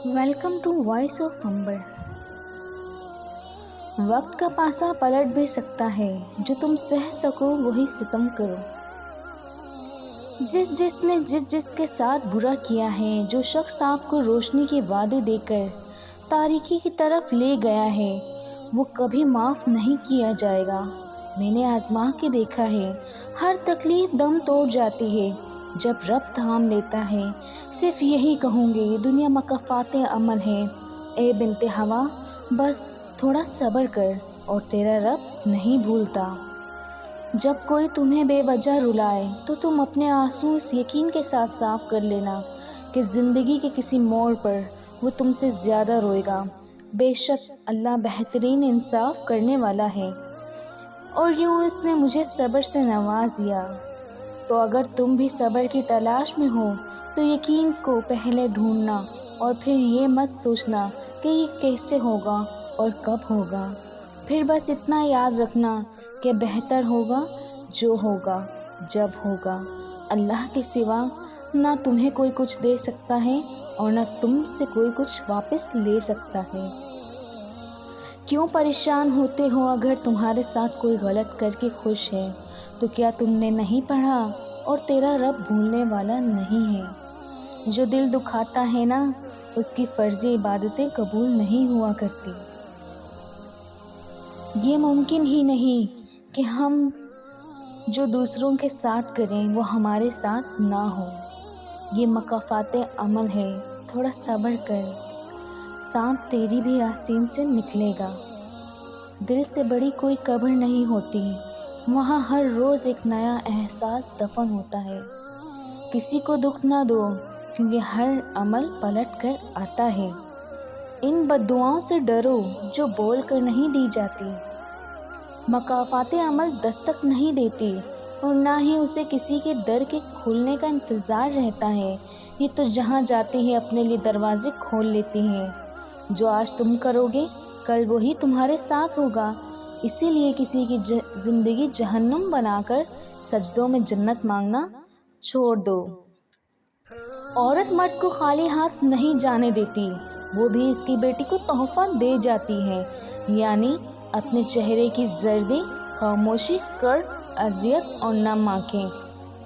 Welcome to voice of अंबर। वक्त का पासा पलट भी सकता है, जो तुम सह सको वही सितम करो। जिसने जिसके साथ बुरा किया है, जो शख्स आपको रोशनी के वादे देकर तारीकी की तरफ ले गया है, वो कभी माफ़ नहीं किया जाएगा। मैंने आजमा के देखा है, हर तकलीफ़ दम तोड़ जाती है जब रब थाम लेता है। सिर्फ यही कहूँगी, दुनिया मकफ़ाते अमल है। ए बिन्ते हवा, बस थोड़ा सब्र कर और तेरा रब नहीं भूलता। जब कोई तुम्हें बेवजह रुलाए तो तुम अपने आंसू इस यकीन के साथ साफ कर लेना कि ज़िंदगी के किसी मोड़ पर वो तुमसे ज़्यादा रोएगा। बेशक अल्लाह बेहतरीन इंसाफ करने वाला है। और यूँ इसने मुझे सब्र से नवाज दिया। तो अगर तुम भी सब्र की तलाश में हो तो यकीन को पहले ढूंढना और फिर ये मत सोचना कि ये कैसे होगा और कब होगा। फिर बस इतना याद रखना कि बेहतर होगा जो होगा जब होगा। अल्लाह के सिवा ना तुम्हें कोई कुछ दे सकता है और ना तुमसे कोई कुछ वापस ले सकता है। क्यों परेशान होते हो अगर तुम्हारे साथ कोई गलत करके खुश है? तो क्या तुमने नहीं पढ़ा और तेरा रब भूलने वाला नहीं है। जो दिल दुखाता है ना, उसकी फ़र्ज़ी इबादतें कबूल नहीं हुआ करती। ये मुमकिन ही नहीं कि हम जो दूसरों के साथ करें वो हमारे साथ ना हो। ये मकफ़ाते अमल है, थोड़ा सब्र कर। सांप तेरी भी आस्तीन से निकलेगा। दिल से बड़ी कोई कब्र नहीं होती, वहाँ हर रोज़ एक नया एहसास दफन होता है। किसी को दुख ना दो, क्योंकि हर अमल पलट कर आता है। इन बद्दुआओं से डरो जो बोल कर नहीं दी जाती। मकाफ़ाते अमल दस्तक नहीं देती और ना ही उसे किसी के दर के खुलने का इंतज़ार रहता है। ये तो जहाँ जाती है अपने लिए दरवाज़े खोल लेती हैं। जो आज तुम करोगे कल वही तुम्हारे साथ होगा। इसीलिए किसी की ज़िंदगी जहन्नुम बनाकर सजदों में जन्नत मांगना छोड़ दो। औरत मर्द को खाली हाथ नहीं जाने देती, वो भी इसकी बेटी को तोहफ़ा दे जाती है। यानी अपने चेहरे की जर्दी, खामोशी, कर्द, अज़ियत और नम आँखें,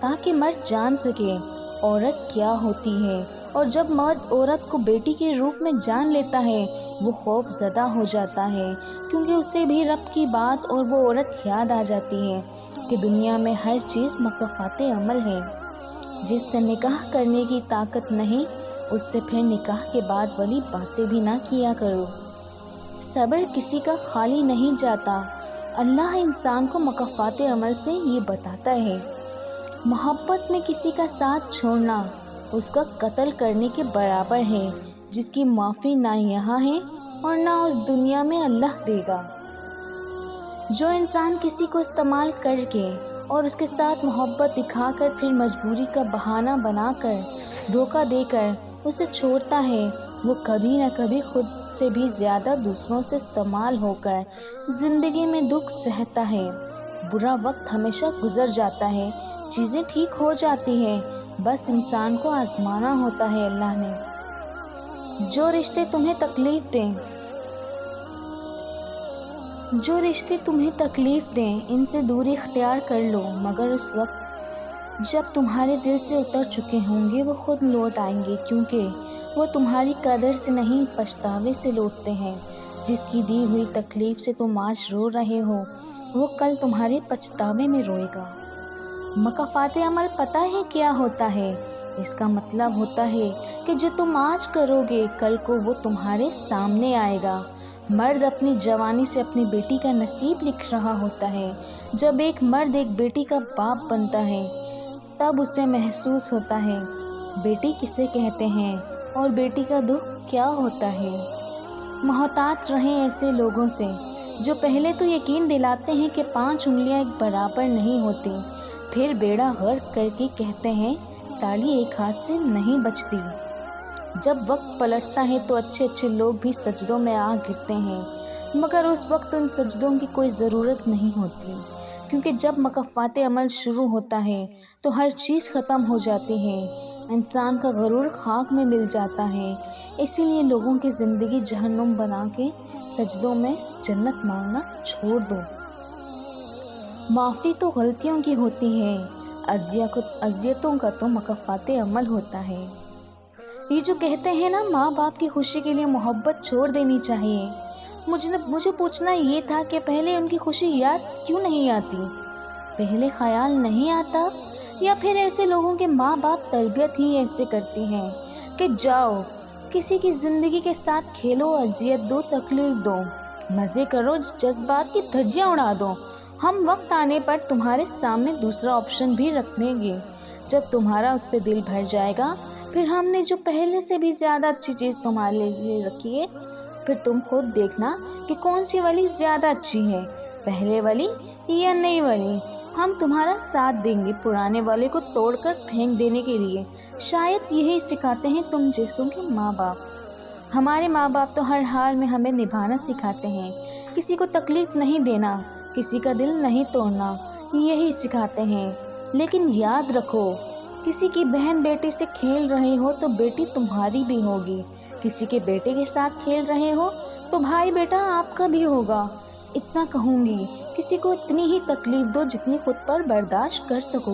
ताकि मर्द जान सके औरत क्या होती है। और जब मर्द औरत को बेटी के रूप में जान लेता है, वो खौफ ज़दा हो जाता है, क्योंकि उसे भी रब की बात और वो औरत याद आ जाती है कि दुनिया में हर चीज़ मकफ़ाते अमल है। जिससे निकाह करने की ताकत नहीं, उससे फिर निकाह के बाद वाली बातें भी ना किया करो। सब्र किसी का खाली नहीं जाता। अल्लाह इंसान को मकफ़ाते अमल से ये बताता है, मोहब्बत में किसी का साथ छोड़ना उसका कत्ल करने के बराबर है, जिसकी माफ़ी ना यहाँ है और ना उस दुनिया में अल्लाह देगा। जो इंसान किसी को इस्तेमाल करके और उसके साथ मोहब्बत दिखाकर फिर मजबूरी का बहाना बनाकर धोखा देकर उसे छोड़ता है, वो कभी न कभी खुद से भी ज़्यादा दूसरों से इस्तेमाल होकर ज़िंदगी में दुख सहता है। बुरा वक्त हमेशा गुज़र जाता है, चीज़ें ठीक हो जाती हैं, बस इंसान को आज़माना होता है अल्लाह ने। जो रिश्ते तुम्हें तकलीफ़ दें, इनसे दूरी इख्तियार कर लो, मगर उस वक्त जब तुम्हारे दिल से उतर चुके होंगे वो खुद लौट आएंगे, क्योंकि वो तुम्हारी कदर से नहीं पछतावे से लौटते हैं। जिसकी दी हुई तकलीफ़ से तुम आज रो रहे हो, वो कल तुम्हारे पछतावे में रोएगा। मकफ़ाते अमल पता है क्या होता है? इसका मतलब होता है कि जो तुम आज करोगे कल को वो तुम्हारे सामने आएगा। मर्द अपनी जवानी से अपनी बेटी का नसीब लिख रहा होता है। जब एक मर्द एक बेटी का बाप बनता है, तब उसे महसूस होता है बेटी किसे कहते हैं और बेटी का दुख क्या होता है। मोहतात रहें ऐसे लोगों से जो पहले तो यकीन दिलाते हैं कि 5 उंगलियां एक बराबर नहीं होती, फिर बेड़ा गर्क करके कहते हैं ताली एक हाथ से नहीं बचती। جب وقت پلٹتا ہے تو اچھے اچھے لوگ بھی سجدوں میں آ گرتے ہیں، مگر اس وقت ان سجدوں کی کوئی ضرورت نہیں ہوتی، کیونکہ جب مکافات عمل شروع ہوتا ہے تو ہر چیز ختم ہو جاتی ہے، انسان کا غرور خاک میں مل جاتا ہے۔ اسی لیے لوگوں کی زندگی جہنم بنا کے سجدوں میں جنت مانگنا چھوڑ دو۔ معافی تو غلطیوں کی ہوتی ہے، اذیتوں کا تو مکافات عمل ہوتا ہے۔ یہ جو کہتے ہیں نا ماں باپ کی خوشی کے لیے محبت چھوڑ دینی چاہیے، مجھے پوچھنا یہ تھا کہ پہلے ان کی خوشی یاد کیوں نہیں آتی؟ پہلے خیال نہیں آتا، یا پھر ایسے لوگوں کے ماں باپ تربیت ہی ایسے کرتی ہیں کہ جاؤ کسی کی زندگی کے ساتھ کھیلو، اذیت دو، تکلیف دو، مزے کرو، جذبات کی دھجیاں اڑا دو، ہم وقت آنے پر تمہارے سامنے دوسرا آپشن بھی رکھیں گے، جب تمہارا اس سے دل بھر جائے گا پھر ہم نے جو پہلے سے بھی زیادہ اچھی چیز تمہارے لیے رکھی ہے، پھر تم خود دیکھنا کہ کون سی والی زیادہ اچھی ہے، پہلے والی یا نئی والی۔ ہم تمہارا ساتھ دیں گے پرانے والے کو توڑ کر پھینک دینے کے لیے۔ شاید یہی سکھاتے ہیں تم جیسوں کے ماں باپ۔ ہمارے ماں باپ تو ہر حال میں ہمیں نبھانا سکھاتے ہیں، کسی کو تکلیف نہیں دینا، کسی کا دل نہیں توڑنا، یہی سکھاتے ہیں۔ لیکن یاد رکھو، کسی کی بہن بیٹی سے کھیل رہے ہو تو بیٹی تمہاری بھی ہوگی، کسی کے بیٹے کے ساتھ کھیل رہے ہو تو بھائی بیٹا آپ کا بھی ہوگا۔ اتنا کہوں گی، کسی کو اتنی ہی تکلیف دو جتنی خود پر برداشت کر سکو،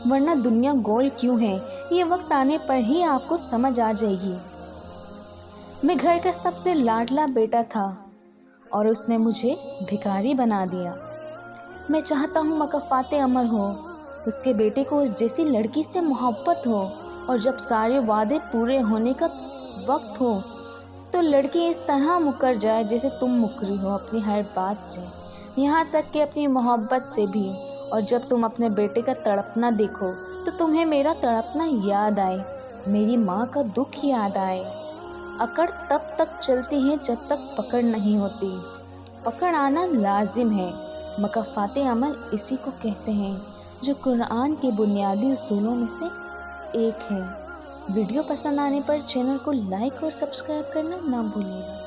ورنہ دنیا گول کیوں ہے یہ وقت آنے پر ہی آپ کو سمجھ آ جائے گی۔ میں گھر کا سب سے لاڈلا بیٹا تھا اور اس نے مجھے بھکاری بنا دیا۔ میں چاہتا ہوں مکافات عمل ہو، اس کے بیٹے کو اس جیسی لڑکی سے محبت ہو، اور جب سارے وعدے پورے ہونے کا وقت ہو تو لڑکی اس طرح مکر جائے جیسے تم مکری ہو اپنی ہر بات سے، یہاں تک کہ اپنی محبت سے بھی۔ اور جب تم اپنے بیٹے کا تڑپنا دیکھو تو تمہیں میرا تڑپنا یاد آئے، میری ماں کا دکھ یاد آئے۔ اکڑ تب تک چلتی ہے جب تک پکڑ نہیں ہوتی، پکڑ آنا لازم ہے۔ مکافات عمل اسی کو کہتے ہیں جو قرآن کے بنیادی اصولوں میں سے ایک ہے۔ ویڈیو پسند آنے پر چینل کو لائک اور سبسکرائب کرنا نہ بھولیے گا۔